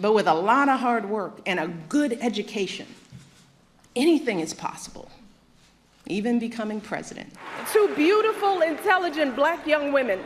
But with a lot of hard work and a good education, anything is possible, even becoming president. Two beautiful, intelligent black young women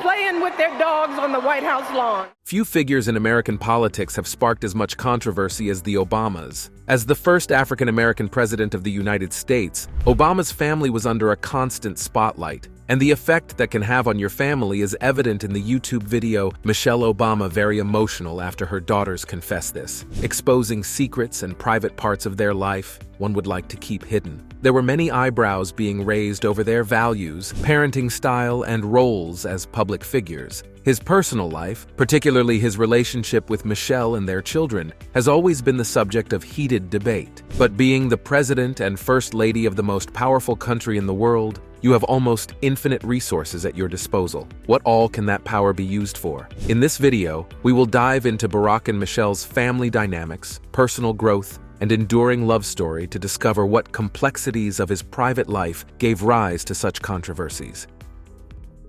playing with their dogs on the White House lawn. Few figures in American politics have sparked as much controversy as the Obamas. As the first African-American president of the United States, Obama's family was under a constant spotlight, and the effect that can have on your family is evident in the YouTube video Michelle Obama Very Emotional after her daughters confess this, exposing secrets and private parts of their life one would like to keep hidden. There were many eyebrows being raised over their values, parenting style, and roles as public figures. His personal life, particularly his relationship with Michelle and their children, has always been the subject of heated debate. But being the president and first lady of the most powerful country in the world, you have almost infinite resources at your disposal. What all can that power be used for? In this video, we will dive into Barack and Michelle's family dynamics, personal growth, and enduring love story to discover what complexities of his private life gave rise to such controversies.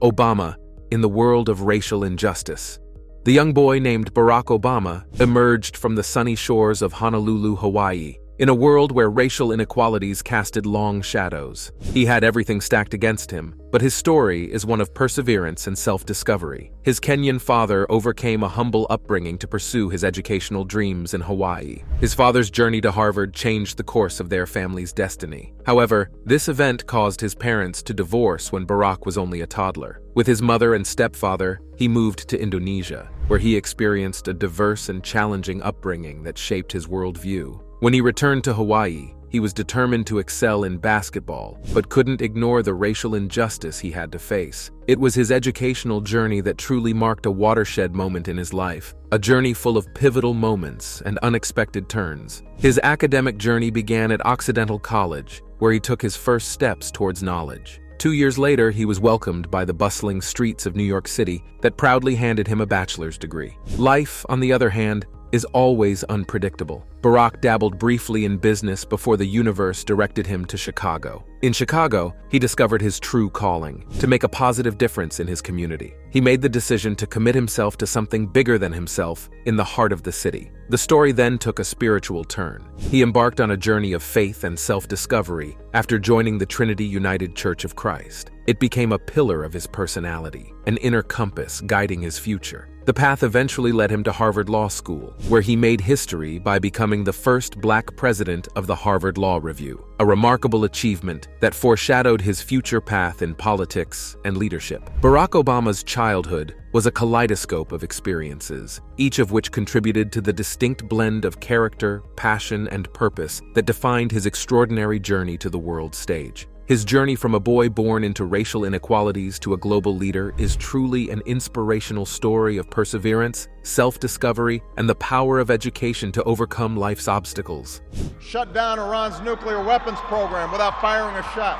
Obama in the world of racial injustice. The young boy named Barack Obama emerged from the sunny shores of Honolulu, Hawaii, in a world where racial inequalities casted long shadows. He had everything stacked against him, but his story is one of perseverance and self-discovery. His Kenyan father overcame a humble upbringing to pursue his educational dreams in Hawaii. His father's journey to Harvard changed the course of their family's destiny. However, this event caused his parents to divorce when Barack was only a toddler. With his mother and stepfather, he moved to Indonesia, where he experienced a diverse and challenging upbringing that shaped his worldview. When he returned to Hawaii, he was determined to excel in basketball, but couldn't ignore the racial injustice he had to face. It was his educational journey that truly marked a watershed moment in his life, a journey full of pivotal moments and unexpected turns. His academic journey began at Occidental College, where he took his first steps towards knowledge. 2 years later, he was welcomed by the bustling streets of New York City that proudly handed him a bachelor's degree. Life, on the other hand, is always unpredictable. Barack dabbled briefly in business before the universe directed him to Chicago. In Chicago, he discovered his true calling, to make a positive difference in his community. He made the decision to commit himself to something bigger than himself in the heart of the city. The story then took a spiritual turn. He embarked on a journey of faith and self-discovery after joining the Trinity United Church of Christ. It became a pillar of his personality, an inner compass guiding his future. The path eventually led him to Harvard Law School, where he made history by becoming the first black president of the Harvard Law Review, a remarkable achievement that foreshadowed his future path in politics and leadership. Barack Obama's childhood was a kaleidoscope of experiences, each of which contributed to the distinct blend of character, passion, and purpose that defined his extraordinary journey to the world stage. His journey from a boy born into racial inequalities to a global leader is truly an inspirational story of perseverance, self-discovery, and the power of education to overcome life's obstacles. Shut down Iran's nuclear weapons program without firing a shot.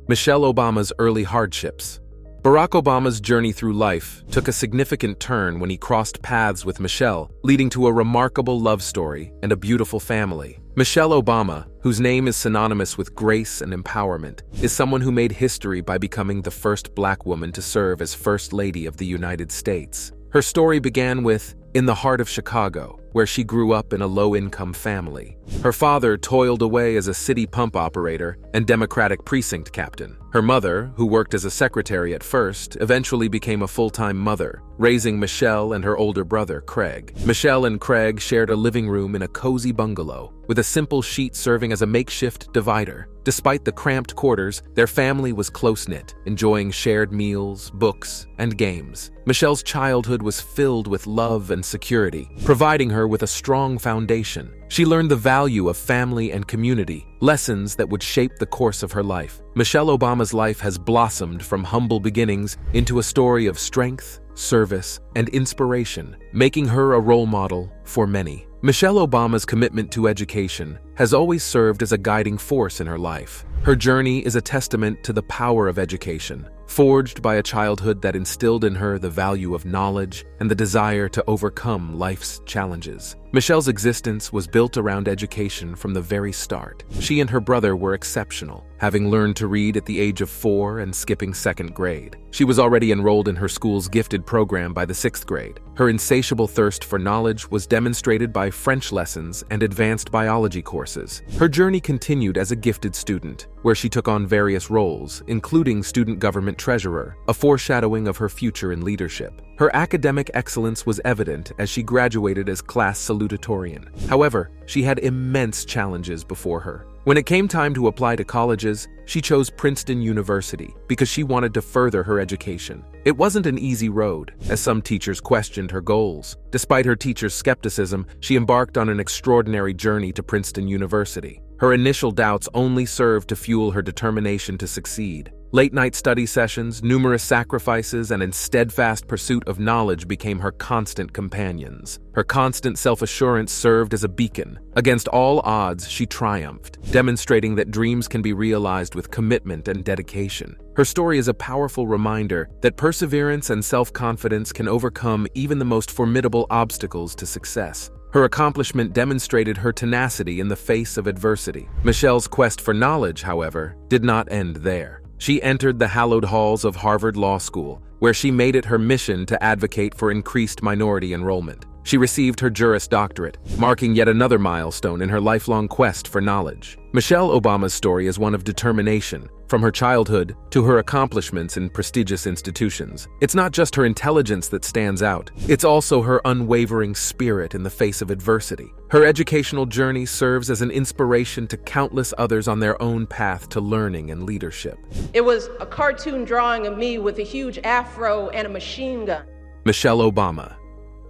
Michelle Obama's early hardships. Barack Obama's journey through life took a significant turn when he crossed paths with Michelle, leading to a remarkable love story and a beautiful family. Michelle Obama, whose name is synonymous with grace and empowerment, is someone who made history by becoming the first black woman to serve as First Lady of the United States. Her story began in the heart of Chicago, where she grew up in a low-income family. Her father toiled away as a city pump operator and Democratic precinct captain. Her mother, who worked as a secretary at first, eventually became a full-time mother, raising Michelle and her older brother, Craig. Michelle and Craig shared a living room in a cozy bungalow, with a simple sheet serving as a makeshift divider. Despite the cramped quarters, their family was close-knit, enjoying shared meals, books, and games. Michelle's childhood was filled with love and security, providing her with a strong foundation. She learned the value of family and community, lessons that would shape the course of her life. Michelle Obama's life has blossomed from humble beginnings into a story of strength, service, and inspiration, making her a role model for many. Michelle Obama's commitment to education has always served as a guiding force in her life. Her journey is a testament to the power of education, forged by a childhood that instilled in her the value of knowledge and the desire to overcome life's challenges. Michelle's existence was built around education from the very start. She and her brother were exceptional, having learned to read at the age of 4 and skipping 2nd grade. She was already enrolled in her school's gifted program by the 6th grade. Her insatiable thirst for knowledge was demonstrated by French lessons and advanced biology courses. Her journey continued as a gifted student, where she took on various roles, including student government treasurer, a foreshadowing of her future in leadership. Her academic excellence was evident as she graduated as class salutatorian. However, she had immense challenges before her. When it came time to apply to colleges, she chose Princeton University because she wanted to further her education. It wasn't an easy road, as some teachers questioned her goals. Despite her teachers' skepticism, she embarked on an extraordinary journey to Princeton University. Her initial doubts only served to fuel her determination to succeed. Late-night study sessions, numerous sacrifices, and a steadfast pursuit of knowledge became her constant companions. Her constant self-assurance served as a beacon. Against all odds, she triumphed, demonstrating that dreams can be realized with commitment and dedication. Her story is a powerful reminder that perseverance and self-confidence can overcome even the most formidable obstacles to success. Her accomplishment demonstrated her tenacity in the face of adversity. Michelle's quest for knowledge, however, did not end there. She entered the hallowed halls of Harvard Law School, where she made it her mission to advocate for increased minority enrollment. She received her Juris Doctorate, marking yet another milestone in her lifelong quest for knowledge. Michelle Obama's story is one of determination, from her childhood to her accomplishments in prestigious institutions. It's not just her intelligence that stands out, it's also her unwavering spirit in the face of adversity. Her educational journey serves as an inspiration to countless others on their own path to learning and leadership. It was a cartoon drawing of me with a huge afro and a machine gun. Michelle Obama.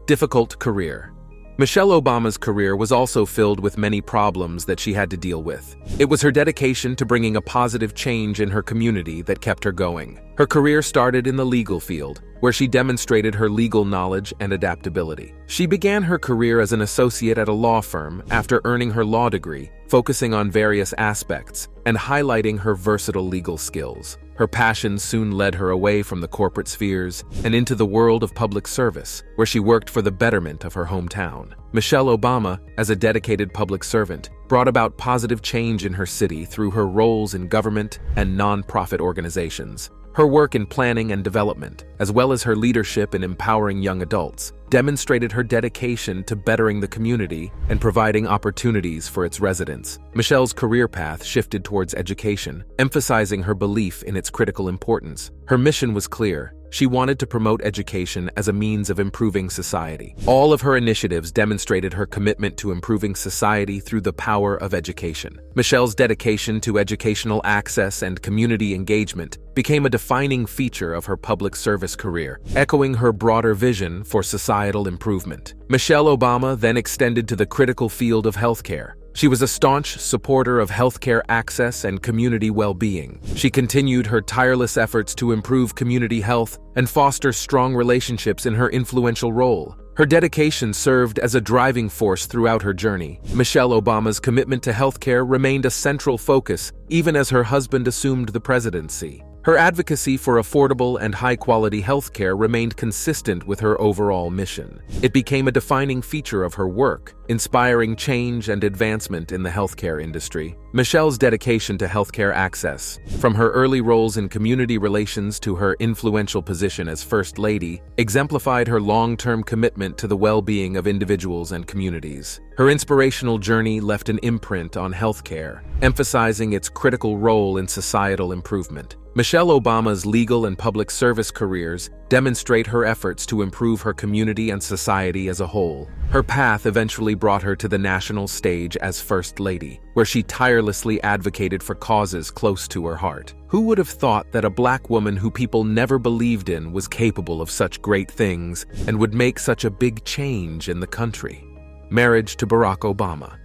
Difficult career. Michelle Obama's career was also filled with many problems that she had to deal with. It was her dedication to bringing a positive change in her community that kept her going. Her career started in the legal field, where she demonstrated her legal knowledge and adaptability. She began her career as an associate at a law firm after earning her law degree, focusing on various aspects and highlighting her versatile legal skills. Her passion soon led her away from the corporate spheres and into the world of public service, where she worked for the betterment of her hometown. Michelle Obama, as a dedicated public servant, brought about positive change in her city through her roles in government and nonprofit organizations. Her work in planning and development, as well as her leadership in empowering young adults, demonstrated her dedication to bettering the community and providing opportunities for its residents. Michelle's career path shifted towards education, emphasizing her belief in its critical importance. Her mission was clear. She wanted to promote education as a means of improving society. All of her initiatives demonstrated her commitment to improving society through the power of education. Michelle's dedication to educational access and community engagement became a defining feature of her public service career, echoing her broader vision for societal improvement. Michelle Obama then extended to the critical field of healthcare. She was a staunch supporter of healthcare access and community well-being. She continued her tireless efforts to improve community health and foster strong relationships in her influential role. Her dedication served as a driving force throughout her journey. Michelle Obama's commitment to healthcare remained a central focus, even as her husband assumed the presidency. Her advocacy for affordable and high-quality healthcare remained consistent with her overall mission. It became a defining feature of her work, inspiring change and advancement in the healthcare industry. Michelle's dedication to healthcare access, from her early roles in community relations to her influential position as First Lady, exemplified her long-term commitment to the well-being of individuals and communities. Her inspirational journey left an imprint on healthcare, emphasizing its critical role in societal improvement. Michelle Obama's legal and public service careers demonstrate her efforts to improve her community and society as a whole. Her path eventually brought her to the national stage as First Lady, where she tirelessly advocated for causes close to her heart. Who would have thought that a black woman who people never believed in was capable of such great things and would make such a big change in the country? Marriage to Barack Obama.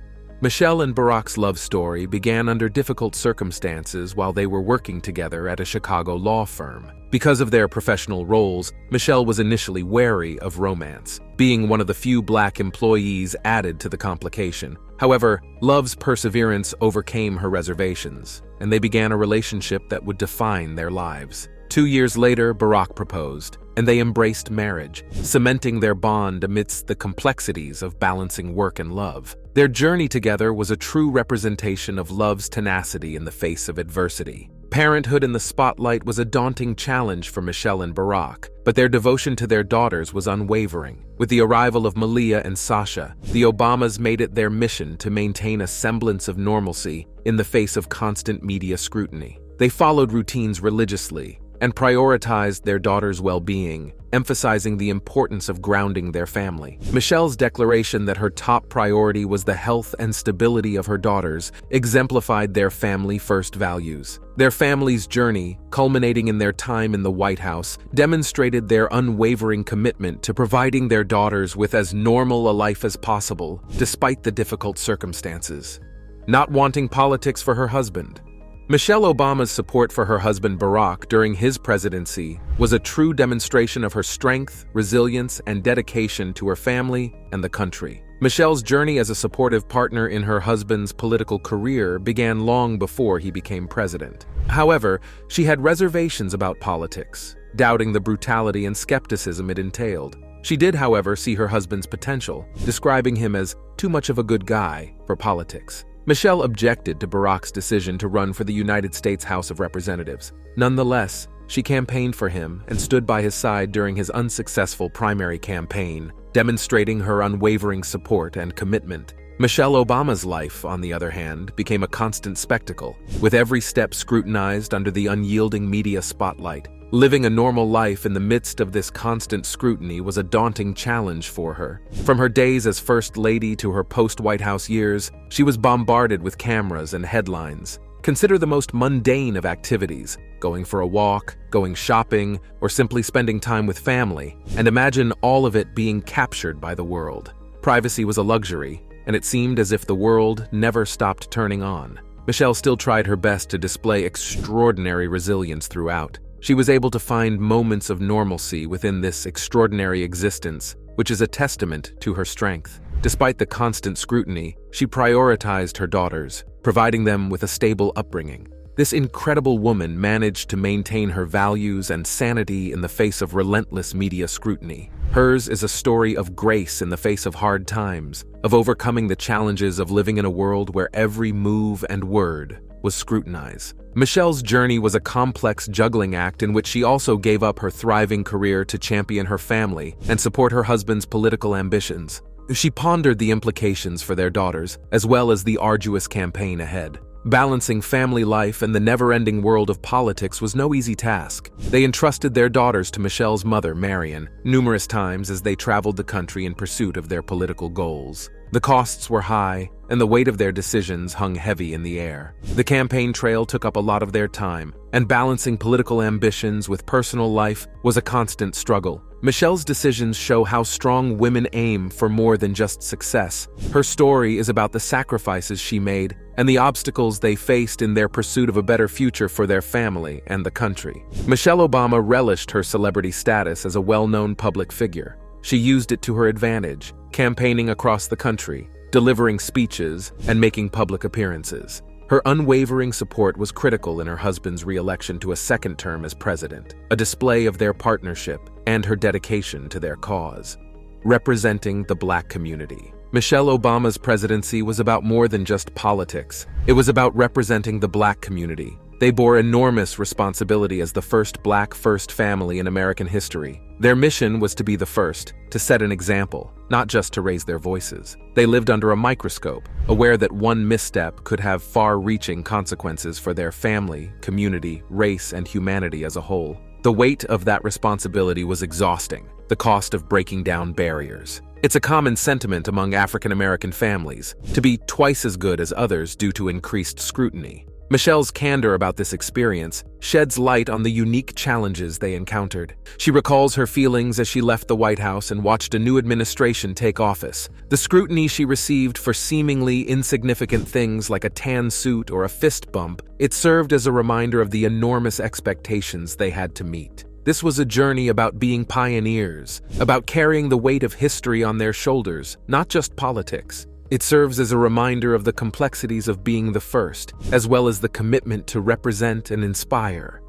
Michelle and Barack's love story began under difficult circumstances while they were working together at a Chicago law firm. Because of their professional roles, Michelle was initially wary of romance, being one of the few black employees added to the complication. However, love's perseverance overcame her reservations, and they began a relationship that would define their lives. 2 years later, Barack proposed, and they embraced marriage, cementing their bond amidst the complexities of balancing work and love. Their journey together was a true representation of love's tenacity in the face of adversity. Parenthood in the spotlight was a daunting challenge for Michelle and Barack, but their devotion to their daughters was unwavering. With the arrival of Malia and Sasha, the Obamas made it their mission to maintain a semblance of normalcy in the face of constant media scrutiny. They followed routines religiously and prioritized their daughters' well-being, emphasizing the importance of grounding their family. Michelle's declaration that her top priority was the health and stability of her daughters exemplified their family-first values. Their family's journey, culminating in their time in the White House, demonstrated their unwavering commitment to providing their daughters with as normal a life as possible, despite the difficult circumstances. Not wanting politics for her husband. Michelle Obama's support for her husband Barack during his presidency was a true demonstration of her strength, resilience, and dedication to her family and the country. Michelle's journey as a supportive partner in her husband's political career began long before he became president. However, she had reservations about politics, doubting the brutality and skepticism it entailed. She did, however, see her husband's potential, describing him as too much of a good guy for politics. Michelle objected to Barack's decision to run for the United States House of Representatives. Nonetheless, she campaigned for him and stood by his side during his unsuccessful primary campaign, demonstrating her unwavering support and commitment. Michelle Obama's life, on the other hand, became a constant spectacle, with every step scrutinized under the unyielding media spotlight. Living a normal life in the midst of this constant scrutiny was a daunting challenge for her. From her days as First Lady to her post-White House years, she was bombarded with cameras and headlines. Consider the most mundane of activities, going for a walk, going shopping, or simply spending time with family, and imagine all of it being captured by the world. Privacy was a luxury, and it seemed as if the world never stopped turning on. Michelle still tried her best to display extraordinary resilience throughout. She was able to find moments of normalcy within this extraordinary existence, which is a testament to her strength. Despite the constant scrutiny, she prioritized her daughters, providing them with a stable upbringing. This incredible woman managed to maintain her values and sanity in the face of relentless media scrutiny. Hers is a story of grace in the face of hard times, of overcoming the challenges of living in a world where every move and word was scrutinized. Michelle's journey was a complex juggling act in which she also gave up her thriving career to champion her family and support her husband's political ambitions. She pondered the implications for their daughters, as well as the arduous campaign ahead. Balancing family life and the never-ending world of politics was no easy task. They entrusted their daughters to Michelle's mother, Marion, numerous times as they traveled the country in pursuit of their political goals. The costs were high, and the weight of their decisions hung heavy in the air. The campaign trail took up a lot of their time, and balancing political ambitions with personal life was a constant struggle. Michelle's decisions show how strong women aim for more than just success. Her story is about the sacrifices she made and the obstacles they faced in their pursuit of a better future for their family and the country. Michelle Obama relished her celebrity status as a well-known public figure. She used it to her advantage, campaigning across the country, delivering speeches, and making public appearances. Her unwavering support was critical in her husband's re-election to a second term as president, a display of their partnership and her dedication to their cause. Representing the Black community. Michelle Obama's presidency was about more than just politics. It was about representing the Black community. They bore enormous responsibility as the first Black first family in American history. Their mission was to be the first, to set an example, not just to raise their voices. They lived under a microscope, aware that one misstep could have far-reaching consequences for their family, community, race, and humanity as a whole. The weight of that responsibility was exhausting, the cost of breaking down barriers. It's a common sentiment among African American families, to be twice as good as others due to increased scrutiny. Michelle's candor about this experience sheds light on the unique challenges they encountered. She recalls her feelings as she left the White House and watched a new administration take office. The scrutiny she received for seemingly insignificant things like a tan suit or a fist bump, it served as a reminder of the enormous expectations they had to meet. This was a journey about being pioneers, about carrying the weight of history on their shoulders, not just politics. It serves as a reminder of the complexities of being the first, as well as the commitment to represent and inspire.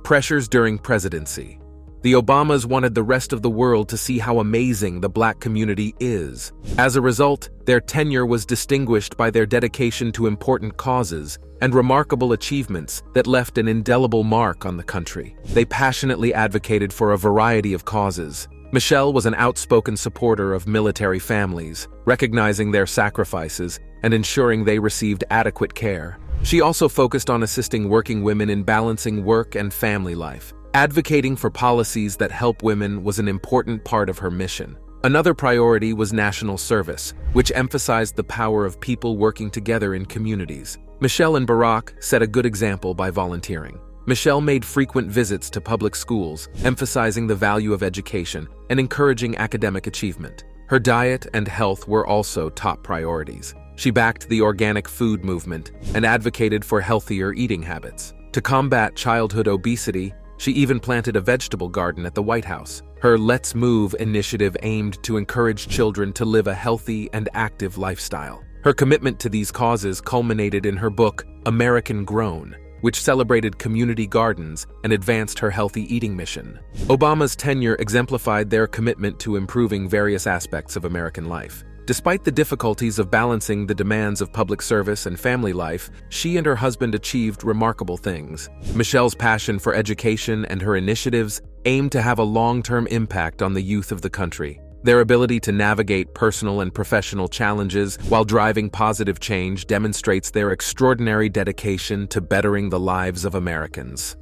Pressures during presidency. The Obamas wanted the rest of the world to see how amazing the Black community is. As a result, their tenure was distinguished by their dedication to important causes and remarkable achievements that left an indelible mark on the country. They passionately advocated for a variety of causes. Michelle was an outspoken supporter of military families, recognizing their sacrifices and ensuring they received adequate care. She also focused on assisting working women in balancing work and family life. Advocating for policies that help women was an important part of her mission. Another priority was national service, which emphasized the power of people working together in communities. Michelle and Barack set a good example by volunteering. Michelle made frequent visits to public schools, emphasizing the value of education and encouraging academic achievement. Her diet and health were also top priorities. She backed the organic food movement and advocated for healthier eating habits. To combat childhood obesity, she even planted a vegetable garden at the White House. Her Let's Move initiative aimed to encourage children to live a healthy and active lifestyle. Her commitment to these causes culminated in her book, American Grown, which celebrated community gardens and advanced her healthy eating mission. Obama's tenure exemplified their commitment to improving various aspects of American life. Despite the difficulties of balancing the demands of public service and family life, she and her husband achieved remarkable things. Michelle's passion for education and her initiatives aimed to have a long-term impact on the youth of the country. Their ability to navigate personal and professional challenges while driving positive change demonstrates their extraordinary dedication to bettering the lives of Americans.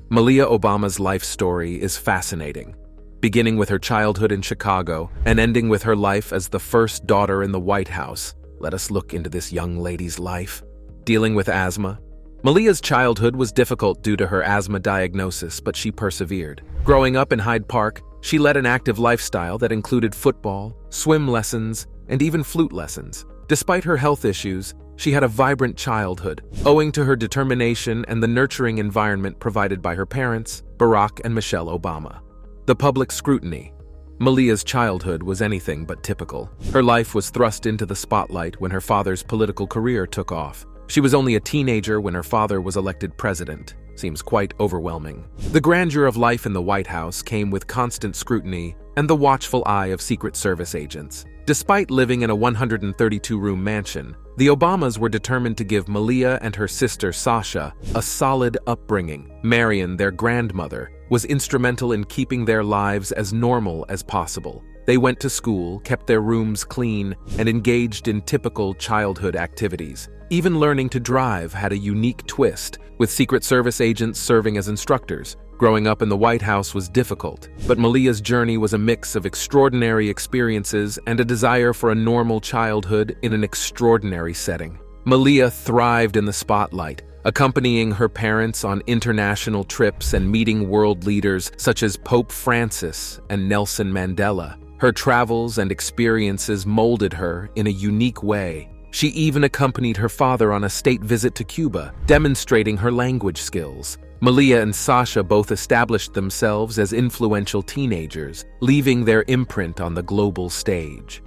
Malia Obama's life story is fascinating, beginning with her childhood in Chicago and ending with her life as the first daughter in the White House. Let us look into this young lady's life. Dealing with asthma. Malia's childhood was difficult due to her asthma diagnosis, but she persevered. Growing up in Hyde Park, she led an active lifestyle that included football, swim lessons, and even flute lessons. Despite her health issues, she had a vibrant childhood, owing to her determination and the nurturing environment provided by her parents, Barack and Michelle Obama. The public scrutiny. Malia's childhood was anything but typical. Her life was thrust into the spotlight when her father's political career took off. She was only a teenager when her father was elected president. Seems quite overwhelming. The grandeur of life in the White House came with constant scrutiny and the watchful eye of Secret Service agents. Despite living in a 132-room mansion, the Obamas were determined to give Malia and her sister Sasha a solid upbringing. Marion, their grandmother, was instrumental in keeping their lives as normal as possible. They went to school, kept their rooms clean, and engaged in typical childhood activities. Even learning to drive had a unique twist, with Secret Service agents serving as instructors. Growing up in the White House was difficult, but Malia's journey was a mix of extraordinary experiences and a desire for a normal childhood in an extraordinary setting. Malia thrived in the spotlight, accompanying her parents on international trips and meeting world leaders such as Pope Francis and Nelson Mandela. Her travels and experiences molded her in a unique way. She even accompanied her father on a state visit to Cuba, demonstrating her language skills. Malia and Sasha both established themselves as influential teenagers, leaving their imprint on the global stage.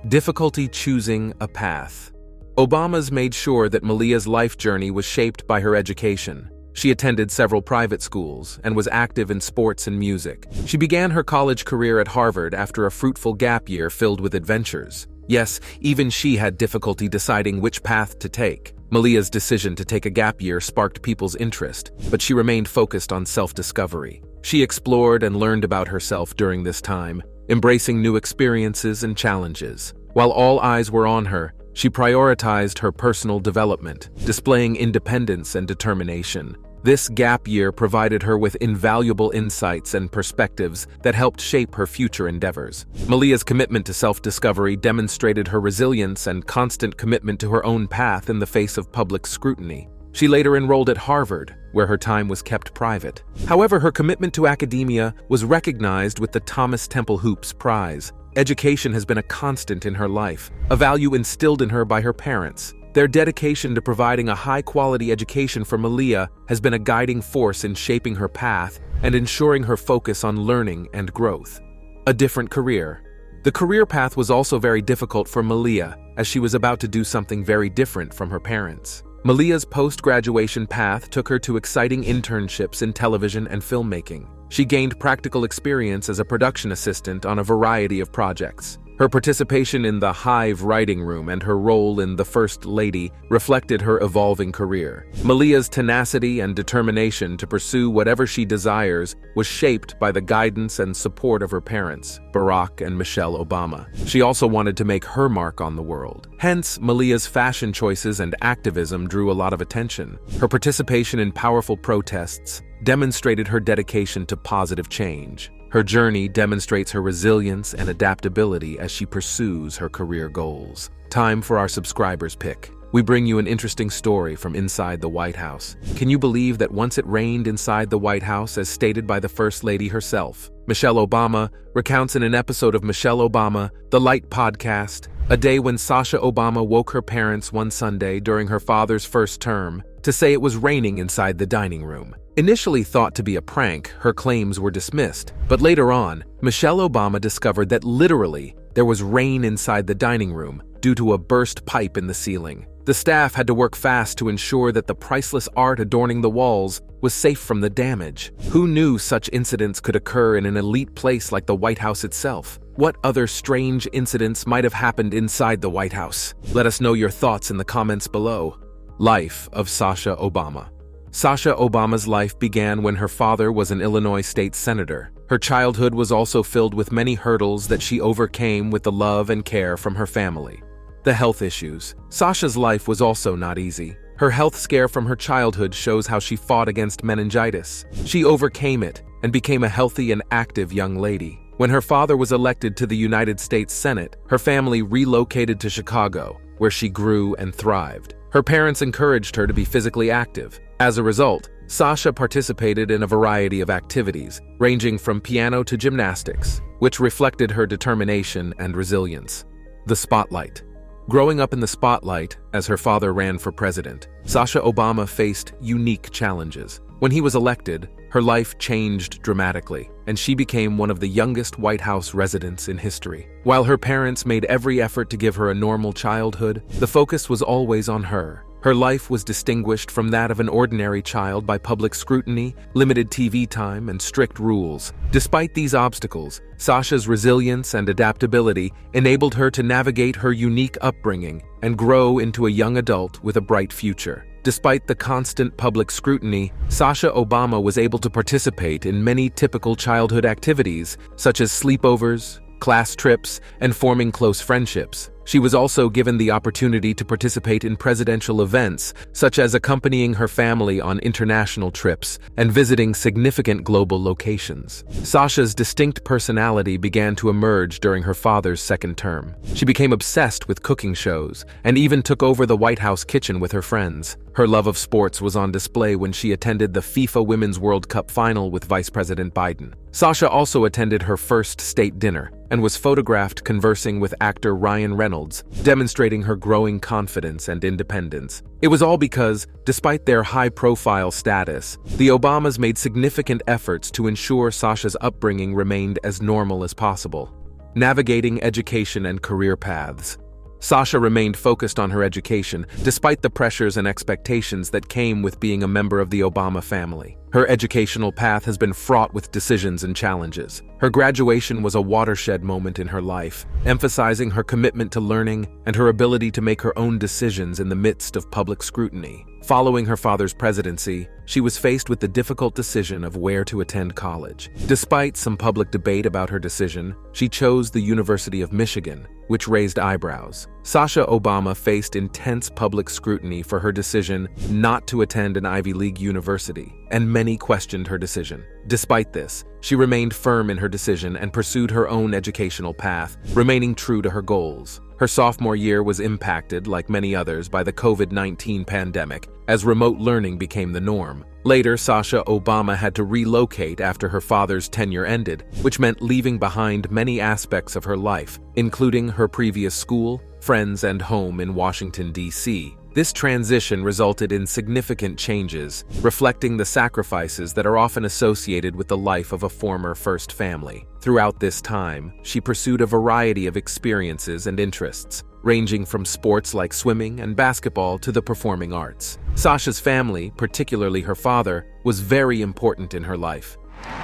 Difficulty choosing a path. Obamas made sure that Malia's life journey was shaped by her education. She attended several private schools and was active in sports and music. She began her college career at Harvard after a fruitful gap year filled with adventures. Yes, even she had difficulty deciding which path to take. Malia's decision to take a gap year sparked people's interest, but she remained focused on self-discovery. She explored and learned about herself during this time, embracing new experiences and challenges. While all eyes were on her, she prioritized her personal development, displaying independence and determination. This gap year provided her with invaluable insights and perspectives that helped shape her future endeavors. Malia's commitment to self-discovery demonstrated her resilience and constant commitment to her own path in the face of public scrutiny. She later enrolled at Harvard, where her time was kept private. However, her commitment to academia was recognized with the Thomas Temple Hoops Prize. Education has been a constant in her life, a value instilled in her by her parents. Their dedication to providing a high-quality education for Malia has been a guiding force in shaping her path and ensuring her focus on learning and growth. A different career. The career path was also very difficult for Malia, as she was about to do something very different from her parents. Malia's post-graduation path took her to exciting internships in television and filmmaking. She gained practical experience as a production assistant on a variety of projects. Her participation in the Hive writing room and her role in The First Lady reflected her evolving career. Malia's tenacity and determination to pursue whatever she desires was shaped by the guidance and support of her parents, Barack and Michelle Obama. She also wanted to make her mark on the world. Hence, Malia's fashion choices and activism drew a lot of attention. Her participation in powerful protests demonstrated her dedication to positive change. Her journey demonstrates her resilience and adaptability as she pursues her career goals. Time for our subscribers pick. We bring you an interesting story from inside the White House. Can you believe that once it rained inside the White House, as stated by the First Lady herself? Michelle Obama recounts in an episode of Michelle Obama, The Light podcast, a day when Sasha Obama woke her parents one Sunday during her father's first term to say it was raining inside the dining room. Initially thought to be a prank, her claims were dismissed, but later on, Michelle Obama discovered that literally there was rain inside the dining room due to a burst pipe in the ceiling. The staff had to work fast to ensure that the priceless art adorning the walls was safe from the damage. Who knew such incidents could occur in an elite place like the White House itself? What other strange incidents might have happened inside the White House? Let us know your thoughts in the comments below. Life of Sasha Obama. Sasha Obama's life began when her father was an Illinois state senator. Her childhood was also filled with many hurdles that she overcame with the love and care from her family. The health issues. Sasha's life was also not easy. Her health scare from her childhood shows how she fought against meningitis. She overcame it and became a healthy and active young lady. When her father was elected to the United States Senate, her family relocated to Chicago, where she grew and thrived. Her parents encouraged her to be physically active. As a result, Sasha participated in a variety of activities, ranging from piano to gymnastics, which reflected her determination and resilience. The spotlight. Growing up in the spotlight as her father ran for president, Sasha Obama faced unique challenges. When he was elected, her life changed dramatically, and she became one of the youngest White House residents in history. While her parents made every effort to give her a normal childhood, the focus was always on her. Her life was distinguished from that of an ordinary child by public scrutiny, limited TV time, and strict rules. Despite these obstacles, Sasha's resilience and adaptability enabled her to navigate her unique upbringing and grow into a young adult with a bright future. Despite the constant public scrutiny, Sasha Obama was able to participate in many typical childhood activities, such as sleepovers, class trips, and forming close friendships. She was also given the opportunity to participate in presidential events, such as accompanying her family on international trips and visiting significant global locations. Sasha's distinct personality began to emerge during her father's second term. She became obsessed with cooking shows and even took over the White House kitchen with her friends. Her love of sports was on display when she attended the FIFA Women's World Cup final with Vice President Biden. Sasha also attended her first state dinner and was photographed conversing with actor Ryan Reynolds, demonstrating her growing confidence and independence. It was all because, despite their high-profile status, the Obamas made significant efforts to ensure Sasha's upbringing remained as normal as possible. Navigating education and career paths. Sasha remained focused on her education, despite the pressures and expectations that came with being a member of the Obama family. Her educational path has been fraught with decisions and challenges. Her graduation was a watershed moment in her life, emphasizing her commitment to learning and her ability to make her own decisions in the midst of public scrutiny. Following her father's presidency, she was faced with the difficult decision of where to attend college. Despite some public debate about her decision, she chose the University of Michigan, which raised eyebrows. Sasha Obama faced intense public scrutiny for her decision not to attend an Ivy League university, and many questioned her decision. Despite this, she remained firm in her decision and pursued her own educational path, remaining true to her goals. Her sophomore year was impacted, like many others, by the COVID-19 pandemic, as remote learning became the norm. Later, Sasha Obama had to relocate after her father's tenure ended, which meant leaving behind many aspects of her life, including her previous school, friends, and home in Washington, D.C. This transition resulted in significant changes, reflecting the sacrifices that are often associated with the life of a former first family. Throughout this time, she pursued a variety of experiences and interests, ranging from sports like swimming and basketball to the performing arts. Sasha's family, particularly her father, was very important in her life.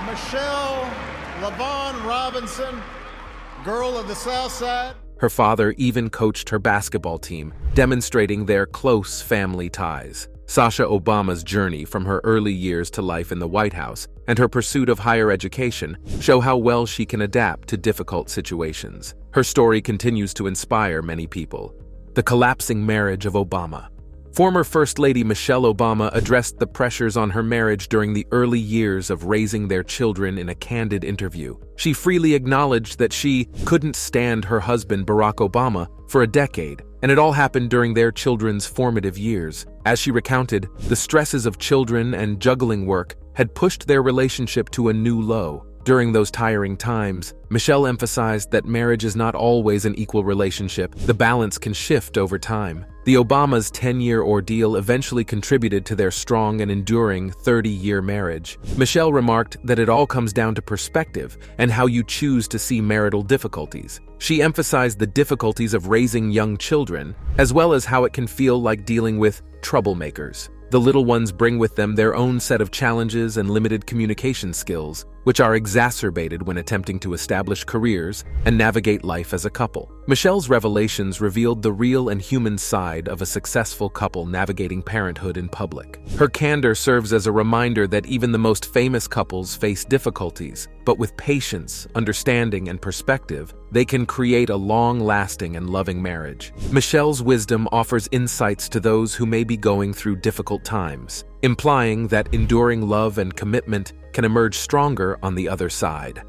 Michelle LaVaughn Robinson, girl of the South Side. Her father even coached her basketball team, demonstrating their close family ties. Sasha Obama's journey from her early years to life in the White House and her pursuit of higher education show how well she can adapt to difficult situations. Her story continues to inspire many people. The collapsing marriage of Obama. Former First Lady Michelle Obama addressed the pressures on her marriage during the early years of raising their children in a candid interview. She freely acknowledged that she couldn't stand her husband Barack Obama for a decade, and it all happened during their children's formative years. As she recounted, the stresses of children and juggling work had pushed their relationship to a new low. During those tiring times, Michelle emphasized that marriage is not always an equal relationship. The balance can shift over time. The Obamas' 10-year ordeal eventually contributed to their strong and enduring 30-year marriage. Michelle remarked that it all comes down to perspective and how you choose to see marital difficulties. She emphasized the difficulties of raising young children, as well as how it can feel like dealing with troublemakers. The little ones bring with them their own set of challenges and limited communication skills, which are exacerbated when attempting to establish careers and navigate life as a couple. Michelle's revelations revealed the real and human side of a successful couple navigating parenthood in public. Her candor serves as a reminder that even the most famous couples face difficulties, but with patience, understanding, and perspective, they can create a long-lasting and loving marriage. Michelle's wisdom offers insights to those who may be going through difficult times, implying that enduring love and commitment can emerge stronger on the other side.